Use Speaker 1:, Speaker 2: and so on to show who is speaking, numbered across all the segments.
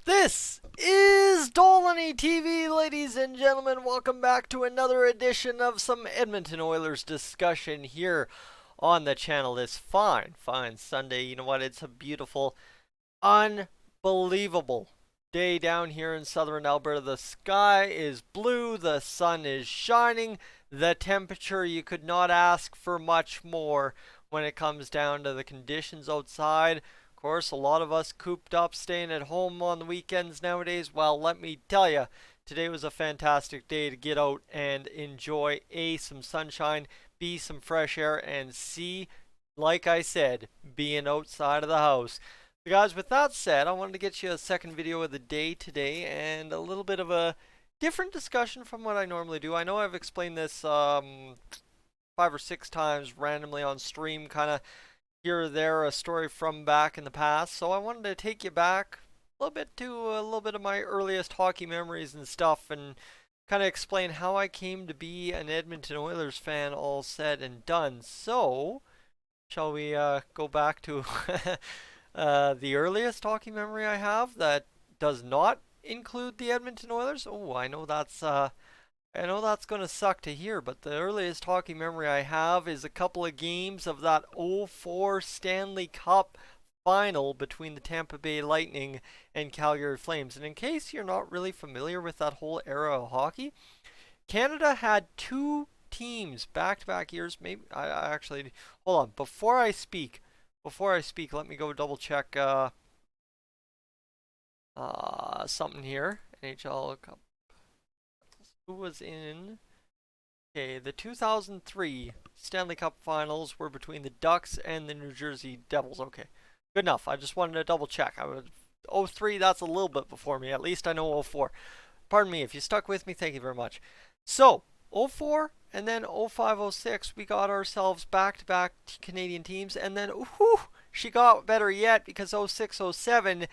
Speaker 1: This is Dolynny TV, ladies and gentlemen. Welcome back to another edition of some Edmonton Oilers discussion here on the channel this fine Sunday. You know what? It's a beautiful, unbelievable day down here in southern Alberta. The sky is blue, the sun is shining, the temperature, you could not ask for much more when it comes down to the conditions outside. Of course, a lot of us cooped up, staying at home on the weekends nowadays. Well, let me tell you, today was a fantastic day to get out and enjoy A, some sunshine, B, some fresh air, and C, like I said, being outside of the house. So guys, with that said, I wanted to get you a second video of the day today and a little bit of a different discussion from what I normally do. I know I've explained this 5 or 6 times randomly on stream, kind of here or there, a story from back in the past. So I wanted to take you back a little bit to a little bit of my earliest hockey memories and stuff, and kind of explain how I came to be an Edmonton Oilers fan, all said and done. So, shall we go back to the earliest hockey memory I have that does not include the Edmonton Oilers? Oh, I know that's going to suck to hear, but the earliest hockey memory I have is a couple of games of that '04 Stanley Cup final between the Tampa Bay Lightning and Calgary Flames. And in case you're not really familiar with that whole era of hockey, Canada had two teams back-to-back years. Maybe I actually hold on before I speak. Let me go double check something here. NHL Cup. Who was in? Okay, the 2003 Stanley Cup Finals were between the Ducks and the New Jersey Devils. Okay, good enough. I just wanted to double check. I would '03. That's a little bit before me. At least I know '04. Pardon me if you stuck with me. Thank you very much. So '04 and then '05 '06, we got ourselves back-to-back Canadian teams, and then whew, she got better yet because '06 '07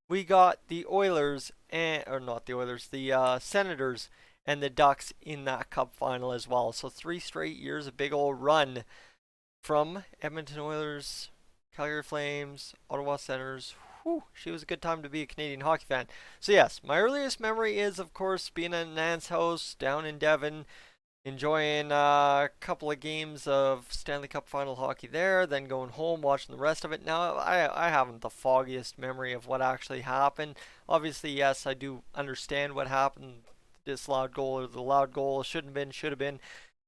Speaker 1: we got the Oilers and or not the Oilers, the Senators and the Ducks in that cup final as well. So 3 straight years, a big old run from Edmonton Oilers, Calgary Flames, Ottawa Senators. Whew, she was a good time to be a Canadian hockey fan. So yes, my earliest memory is, of course, being at Nan's house down in Devon, enjoying a couple of games of Stanley Cup final hockey there, then going home, watching the rest of it. Now, I haven't the foggiest memory of what actually happened. Obviously, yes, I do understand what happened. Disallowed goal or the allowed goal, shouldn't have been, should have been,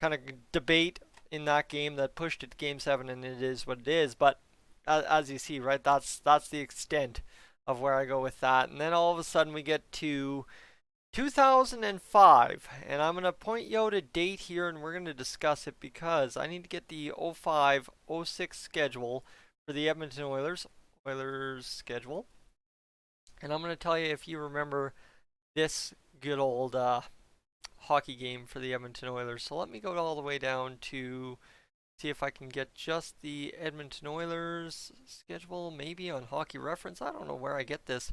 Speaker 1: kind of debate in that game that pushed it to game 7, and it is what it is. But as you see, right, that's the extent of where I go with that. And then all of a sudden we get to 2005, and I'm going to point you out a date here, and we're going to discuss it because I need to get the '05 '06 schedule for the Edmonton Oilers schedule, and I'm going to tell you if you remember this good old hockey game for the Edmonton Oilers. So let me go all the way down to see if I can get just the Edmonton Oilers schedule, maybe on Hockey Reference. I don't know where I get this.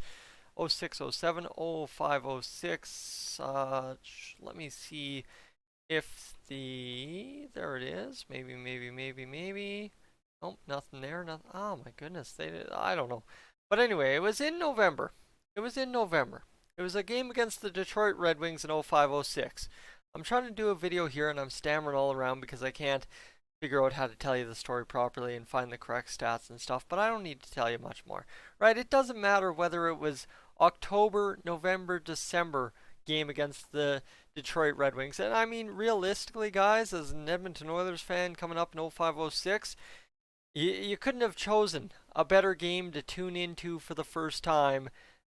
Speaker 1: '06 '07 '05 '06. Let me see if there it is. Maybe. Nope, nothing there. Nothing. Oh my goodness, I don't know. But anyway, it was in November. It was a game against the Detroit Red Wings in '05 '06. I'm trying to do a video here and I'm stammering all around because I can't figure out how to tell you the story properly and find the correct stats and stuff, but I don't need to tell you much more. Right? It doesn't matter whether it was October, November, December game against the Detroit Red Wings. And I mean, realistically, guys, as an Edmonton Oilers fan coming up in '05 '06, you couldn't have chosen a better game to tune into for the first time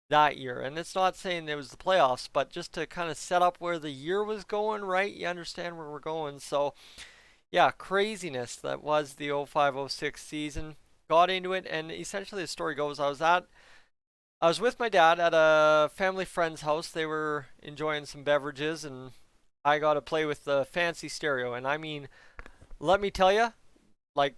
Speaker 1: that year. And it's not saying it was the playoffs, but just to kind of set up where the year was going, right? You understand where we're going. So, yeah, craziness that was the '05 '06 season. Got into it, and essentially the story goes, I was with my dad at a family friend's house. They were enjoying some beverages, and I got to play with the fancy stereo. And I mean, let me tell you, like,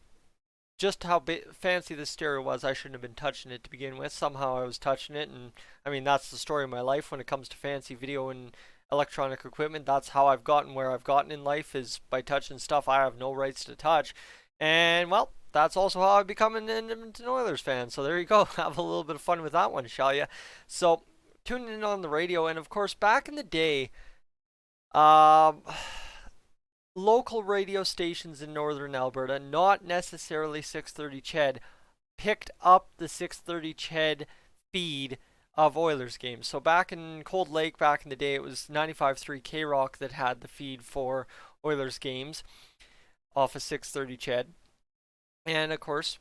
Speaker 1: just how fancy the stereo was. I shouldn't have been touching it to begin with. Somehow I was touching it, and I mean, that's the story of my life when it comes to fancy video and electronic equipment. That's how I've gotten where I've gotten in life, is by touching stuff I have no rights to touch. And well, that's also how I become an Edmonton Oilers fan. So there you go. Have a little bit of fun with that one, shall you? So tuning in on the radio, and of course, back in the day, um, local radio stations in northern Alberta, not necessarily 630 CHED, picked up the 630 CHED feed of Oilers games. So back in Cold Lake, back in the day, it was 95.3 K-Rock that had the feed for Oilers games off of 630 CHED. And of course,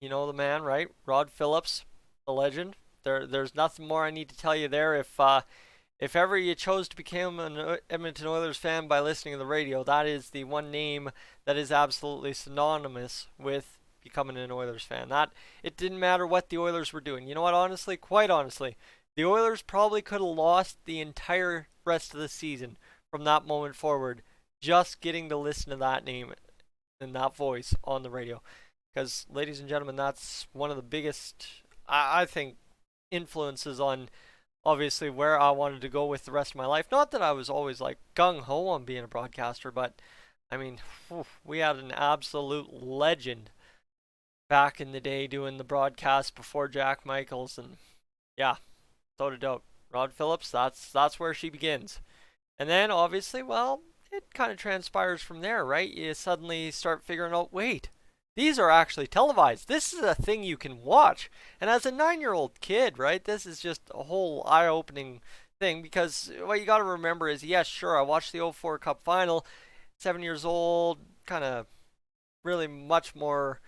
Speaker 1: you know the man, right? Rod Phillips, the legend. There's nothing more I need to tell you there. If ever you chose to become an Edmonton Oilers fan by listening to the radio, that is the one name that is absolutely synonymous with becoming an Oilers fan. That it didn't matter what the Oilers were doing. You know what? Honestly, quite honestly, the Oilers probably could have lost the entire rest of the season from that moment forward, just getting to listen to that name and that voice on the radio. Because, ladies and gentlemen, that's one of the biggest, I think, influences on obviously where I wanted to go with the rest of my life. Not that I was always like gung ho on being a broadcaster, but I mean, we had an absolute legend back in the day doing the broadcast before Jack Michaels, and yeah, without a doubt, Rod Phillips. That's where she begins, and then obviously, well, it kind of transpires from there, right? You suddenly start figuring out, wait, these are actually televised. This is a thing you can watch. And as a 9-year-old kid, right, this is just a whole eye-opening thing because what you got to remember is, yes, sure, I watched the '04 Cup final, 7 years old, kind of really much more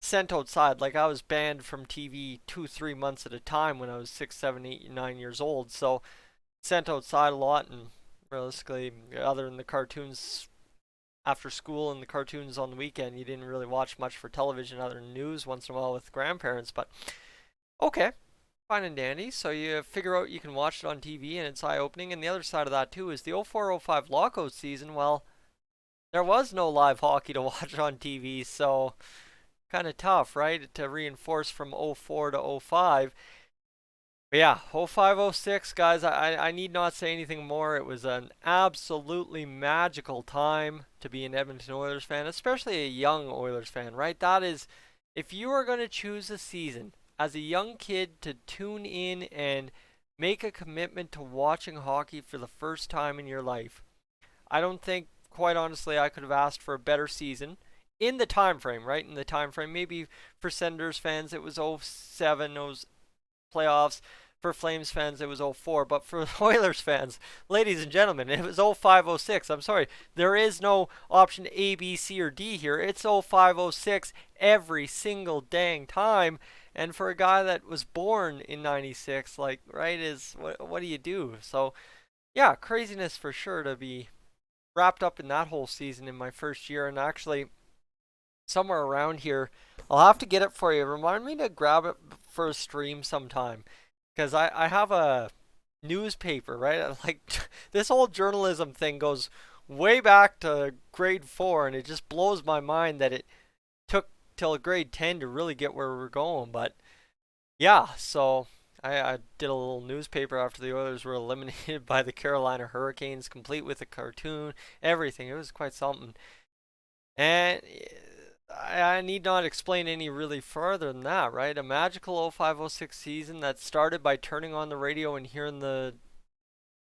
Speaker 1: sent outside. Like I was banned from TV 2, 3 months at a time when I was 6, 7, 8, 9 years old. So sent outside a lot, and realistically, other than the cartoons after school and the cartoons on the weekend, you didn't really watch much for television other than news once in a while with grandparents. But okay, fine and dandy. So you figure out you can watch it on TV and it's eye opening. And the other side of that too is the '04-'05 lockout season. Well, there was no live hockey to watch on TV, so kind of tough, right? To reinforce from '04 to '05. But yeah, '05-'06, guys, I need not say anything more. It was an absolutely magical time to be an Edmonton Oilers fan, especially a young Oilers fan, right? That is, if you are going to choose a season as a young kid to tune in and make a commitment to watching hockey for the first time in your life, I don't think, quite honestly, I could have asked for a better season in the time frame, right? In the time frame, maybe for Senators fans it was '07, those playoffs. For Flames fans, it was '04. But for Oilers fans, ladies and gentlemen, it was '05-'06. I'm sorry. There is no option A, B, C, or D here. It's '05-'06 every single dang time. And for a guy that was born in '96, like, right, is what do you do? So, yeah, craziness for sure to be wrapped up in that whole season in my first year. And actually, somewhere around here, I'll have to get it for you. Remind me to grab it for a stream sometime because I have a newspaper, right? Like this whole journalism thing goes way back to grade 4, and it just blows my mind that it took till grade 10 to really get where we're going. But yeah, so I did a little newspaper after the Oilers were eliminated by the Carolina Hurricanes, complete with a cartoon, everything. It was quite something. And I need not explain any really further than that, right? A magical '05-'06 season that started by turning on the radio and hearing the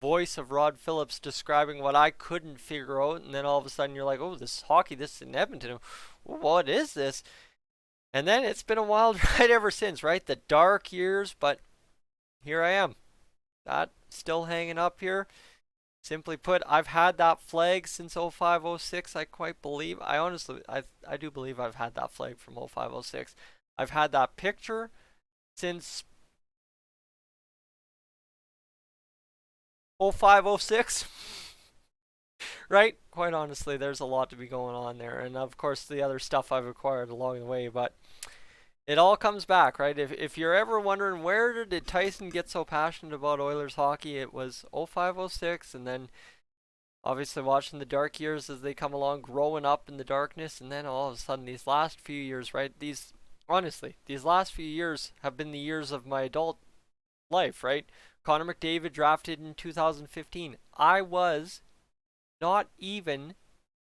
Speaker 1: voice of Rod Phillips describing what I couldn't figure out, and then all of a sudden you're like, oh, this is hockey, this is in Edmonton. What is this? And then it's been a wild ride ever since, right? The dark years, but here I am. That still hanging up here. Simply put, I've had that flag since '05-'06. I quite believe. I honestly, I do believe I've had that flag from '05-'06. I've had that picture since '05-'06. Right? Quite honestly, there's a lot to be going on there. And of course, the other stuff I've acquired along the way. But it all comes back, right? If you're ever wondering where did Tyson get so passionate about Oilers hockey, it was '05-'06, and then obviously watching the dark years as they come along, growing up in the darkness, and then all of a sudden these last few years, right? These last few years have been the years of my adult life, right? Connor McDavid drafted in 2015. I was not even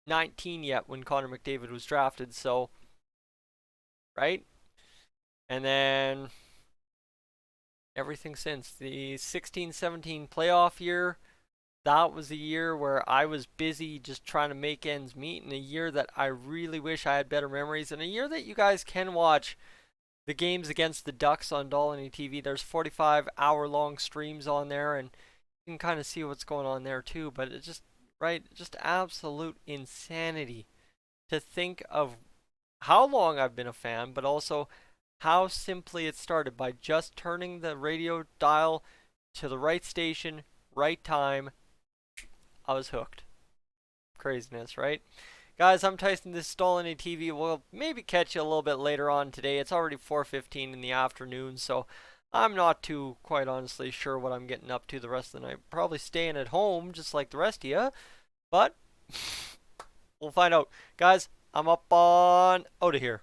Speaker 1: 19 yet when Connor McDavid was drafted, so, right? And then Everything since the 16-17 playoff year. That was a year where I was busy just trying to make ends meet, and a year that I really wish I had better memories, and a year that you guys can watch the games against the Ducks on Dolynny TV. There's 45-hour-long streams on there, and you can kind of see what's going on there too. But it's just right, just absolute insanity to think of how long I've been a fan, but also how simply it started by just turning the radio dial to the right station, right time. I was hooked. Craziness, right? Guys, I'm Tyson. This is Dolynny TV. We'll maybe catch you a little bit later on today. It's already 4:15 in the afternoon, so I'm not too, quite honestly, sure what I'm getting up to the rest of the night. Probably staying at home, just like the rest of you, but we'll find out. Guys, I'm up on out of here.